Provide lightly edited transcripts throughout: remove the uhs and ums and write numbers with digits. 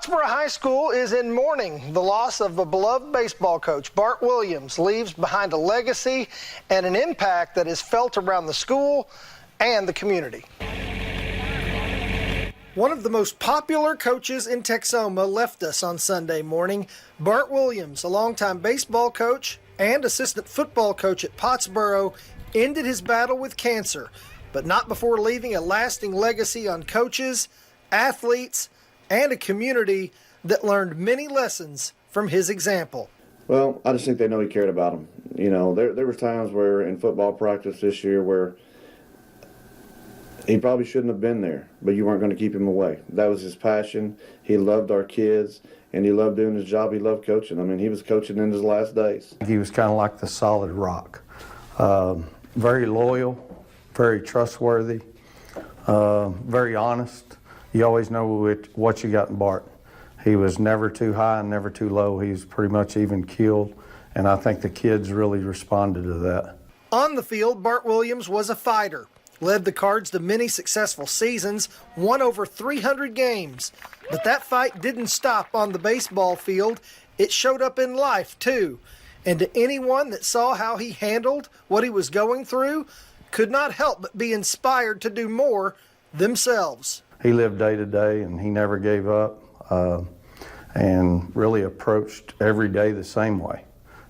Pottsboro High School is in mourning the loss of a beloved baseball coach. Bart Williams leaves behind a legacy and an impact that is felt around the school and the community. One of the most popular coaches in Texoma left us on Sunday morning. Bart Williams, a longtime baseball coach and assistant football coach at Pottsboro, ended his battle with cancer, but not before leaving a lasting legacy on coaches, athletes, and a community that learned many lessons from his example. Well, I just think they know he cared about them. You know, there were times where in football practice this year where he probably shouldn't have been there, but you weren't going to keep him away. That was his passion. He loved our kids, and he loved doing his job. He loved coaching. I mean, he was coaching in his last days. He was kind of like the solid rock. Very loyal, very trustworthy, very honest. You always know what you got in Bart. He was never too high and never too low. He was pretty much even keeled, and I think the kids really responded to that. On the field, Bart Williams was a fighter, led the Cards to many successful seasons, won over 300 games. But that fight didn't stop on the baseball field. It showed up in life, too. And to anyone that saw how he handled what he was going through, could not help but be inspired to do more themselves. He lived day to day, and he never gave up, and really approached every day the same way.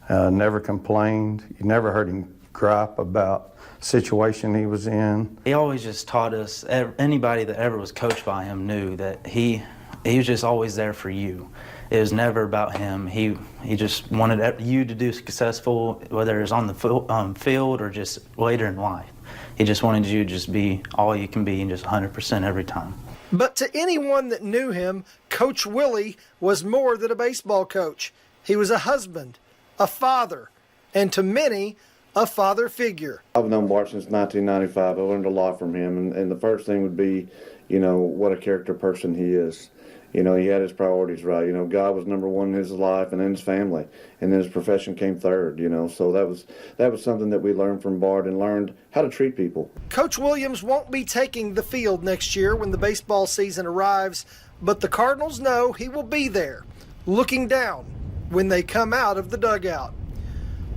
Never complained. You never heard him gripe about the situation he was in. He always just taught us, anybody that ever was coached by him knew that he was just always there for you. It was never about him. He just wanted you to do successful, whether it was on the field or just later in life. He just wanted you to just be all you can be and just 100% every time. But to anyone that knew him, Coach Willie was more than a baseball coach. He was a husband, a father, and to many, a father figure. I've known Bart since 1995. I learned a lot from him, and the first thing would be, you know, what a character person he is. You know, he had his priorities right. You know, God was number one in his life and in his family, and then his profession came third, you know. So that was something that we learned from Bart and learned how to treat people. Coach Williams won't be taking the field next year when the baseball season arrives, but the Cardinals know he will be there, looking down when they come out of the dugout.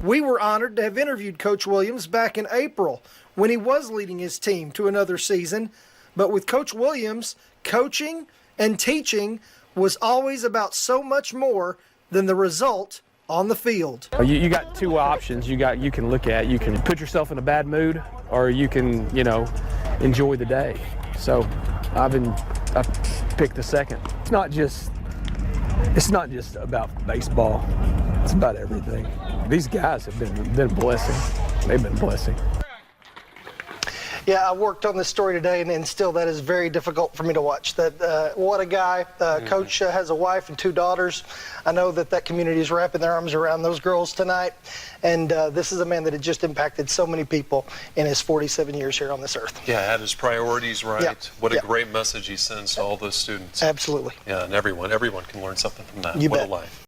We were honored to have interviewed Coach Williams back in April when he was leading his team to another season. But with Coach Williams, coaching and teaching was always about so much more than the result on the field. You got two options you can look at. You can put yourself in a bad mood, or you can, you know, enjoy the day. So I've picked the second. It's not just about baseball. It's about everything. These guys have been a blessing. They've been a blessing. Yeah, I worked on this story today, and still that is very difficult for me to watch. What a guy. Coach has a wife and two daughters. I know that community is wrapping their arms around those girls tonight. And this is a man that had just impacted so many people in his 47 years here on this earth. Yeah, had his priorities right. Yeah. What a great message he sends to all those students. Absolutely. Yeah, and everyone can learn something from that. You What bet. a life.